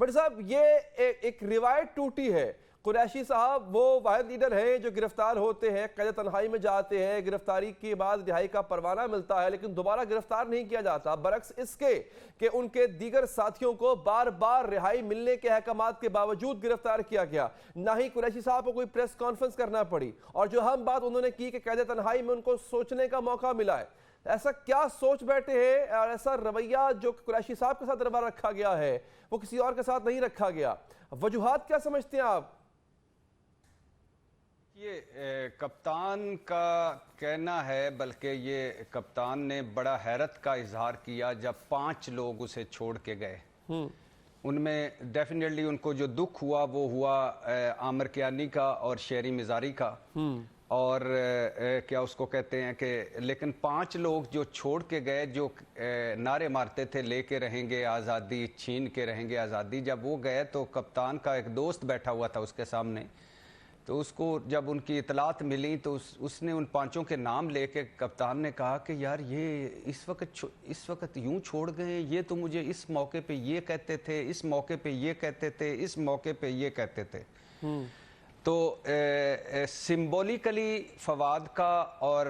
But साहब ये एक रिवायत टूटी है। कुरैशी साहब वो वाहिद लीडर हैं जो गिरफ्तार होते हैं, कैद तन्हाई में जाते हैं, गिरफ्तारी के बाद रिहाई का परवाना मिलता है, लेकिन दोबारा गिरफ्तार नहीं किया जाता, बरक्स इसके कि उनके दीगर साथियों को बार बार रिहाई मिलने के अहकामात के बावजूद गिरफ्तार किया गया। ना ही कुरैशी साहब को कोई प्रेस कॉन्फ्रेंस करना पड़ी, और जो हम बात उन्होंने की कि कैद तन्हाई में उनको सोचने का मौका मिला है। ऐसा क्या सोच बैठे हैं, और ऐसा रवैया जो कुरैशी साहब के साथ दरबार रखा गया है वो किसी और के साथ नहीं रखा गया, वजूहात क्या समझते हैं आप? ये कप्तान का कहना है, बल्कि ये कप्तान ने बड़ा हैरत का इजहार किया जब 5 लोग उसे छोड़ के गए। उनमें डेफिनेटली उनको जो दुख हुआ वो हुआ आमिर कियानी का और शेरी मिजारी का, और क्या उसको कहते हैं कि लेकिन 5 लोग जो छोड़ के गए, जो नारे मारते थे लेके रहेंगे आज़ादी, छीन के रहेंगे आज़ादी, जब वो गए तो कप्तान का एक दोस्त बैठा हुआ था उसके सामने, तो उसको जब उनकी इतलात मिली तो उसने उन 5 के नाम लेके कप्तान ने कहा कि यार ये इस वक्त यूं छोड़ गए, ये तो मुझे इस मौके पे ये कहते थे, इस मौके पे ये कहते थे, इस मौके पे ये कहते थे। तो सिंबॉलिकली फवाद का और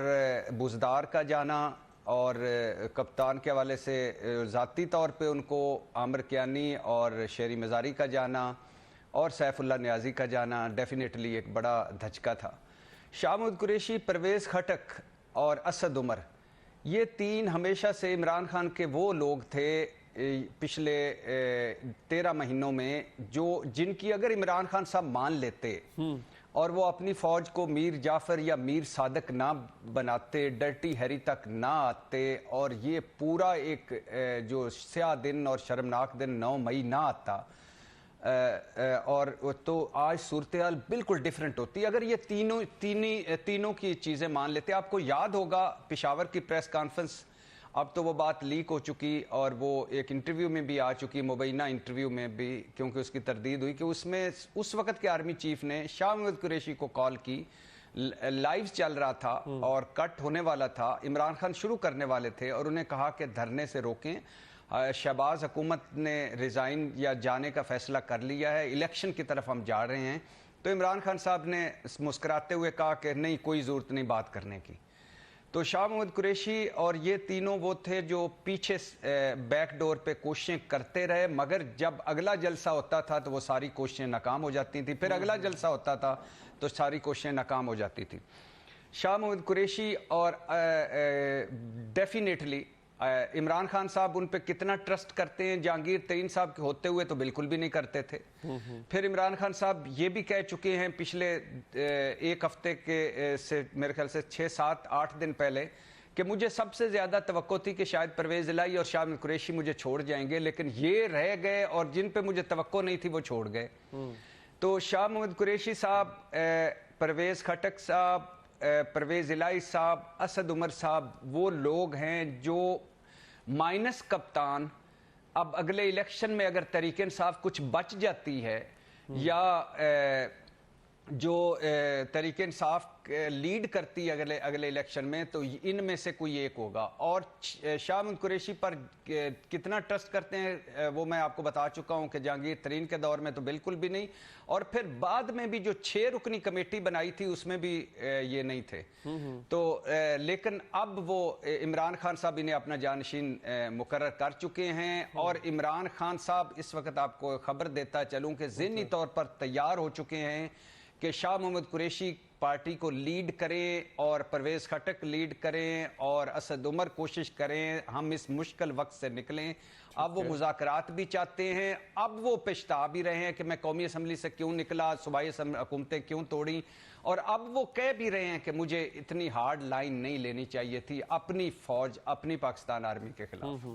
बुजदार का जाना, और कप्तान के हवाले से ज़ाती तौर पे उनको आमिर कियानी और शेरी मज़ारी का जाना और सैफुल्लाह नियाज़ी का जाना डेफिनेटली एक बड़ा धचका था। शाह महमूद कुरैशी, परवेज़ खटक और असद उमर, ये 3 हमेशा से इमरान खान के वो लोग थे पिछले 13 महीनों में जिनकी अगर इमरान खान साहब मान लेते और वो अपनी फौज को मीर जाफर या मीर सादक ना बनाते, डर्टी हैरी तक ना आते, और ये पूरा एक जो स्याह दिन और शर्मनाक दिन 9 मई ना आता, और तो आज सूरत हाल बिल्कुल डिफरेंट होती अगर ये तीनों की चीज़ें मान लेते। आपको याद होगा पेशावर की प्रेस कॉन्फ्रेंस, अब तो वो बात लीक हो चुकी और वो एक इंटरव्यू में भी आ चुकी, मुबैना इंटरव्यू में भी, क्योंकि उसकी तरदीद हुई कि उसमें उस वक्त के आर्मी चीफ ने शाह महमूद कुरैशी को कॉल की, लाइव चल रहा था और कट होने वाला था, इमरान खान शुरू करने वाले थे, और उन्हें कहा कि धरने से रोकें, शहबाज हुकूमत ने रिज़ाइन या जाने का फैसला कर लिया है, इलेक्शन की तरफ हम जा रहे हैं। तो इमरान खान साहब ने मुस्कुराते हुए कहा कि नहीं, कोई ज़रूरत नहीं बात करने की। तो शाह महमूद कुरैशी और ये तीनों वो थे जो पीछे बैक डोर पे कोशिशें करते रहे, मगर जब अगला जलसा होता था तो वो सारी कोशिशें नाकाम हो जाती थी, फिर अगला जलसा होता था तो सारी कोशिशें नाकाम हो जाती थी। शाह महमूद कुरैशी और डेफिनेटली इमरान खान साहब उन पे कितना ट्रस्ट करते हैं, जहांगीर तरीन साहब के होते हुए तो बिल्कुल भी नहीं करते थे। फिर इमरान खान साहब ये भी कह चुके हैं पिछले 1 हफ्ते के से मेरे ख्याल से 6, 7, 8 दिन पहले कि मुझे सबसे ज़्यादा तवक्को थी कि शायद परवेज़ इलाही और शाह महमूद कुरैशी मुझे छोड़ जाएंगे, लेकिन ये रह गए और जिन पे मुझे तवक्को नहीं थी वो छोड़ गए। तो शाह महमूद कुरैशी साहब, परवेज़ खटक साहब, परवेज़ इलाही साहब, असद उमर साहब वो लोग हैं जो माइनस कप्तान, अब अगले इलेक्शन में अगर तहरीक इंसाफ कुछ बच जाती है या जो तहरीक इंसाफ लीड करती है अगले इलेक्शन में, तो इनमें से कोई एक होगा। और शाह महमूद कुरैशी पर कितना ट्रस्ट करते हैं वो मैं आपको बता चुका हूं कि जहांगीर तरीन के दौर में तो बिल्कुल भी नहीं, और फिर बाद में भी जो 6 रुकनी कमेटी बनाई थी उसमें भी ये नहीं थे। तो लेकिन अब वो इमरान खान साहब इन्हें अपना जानशीन मुकर्रर कर चुके हैं, और इमरान खान साहब इस वक्त आपको खबर देता चलूं कि ज़हनी तौर पर तैयार हो चुके हैं कि शाह महमूद कुरैशी पार्टी को लीड करें और परवेज़ खटक लीड करें और असद उमर कोशिश करें हम इस मुश्किल वक्त से निकलें। अब वो मुज़ाकरात भी चाहते हैं, अब वो पछता भी रहे हैं कि मैं कौमी असम्बली से क्यों निकला, सूबाई हुकूमतें क्यों तोड़ी, और अब वो कह भी रहे हैं कि मुझे इतनी हार्ड लाइन नहीं लेनी चाहिए थी अपनी फौज, अपनी पाकिस्तान आर्मी के खिलाफ।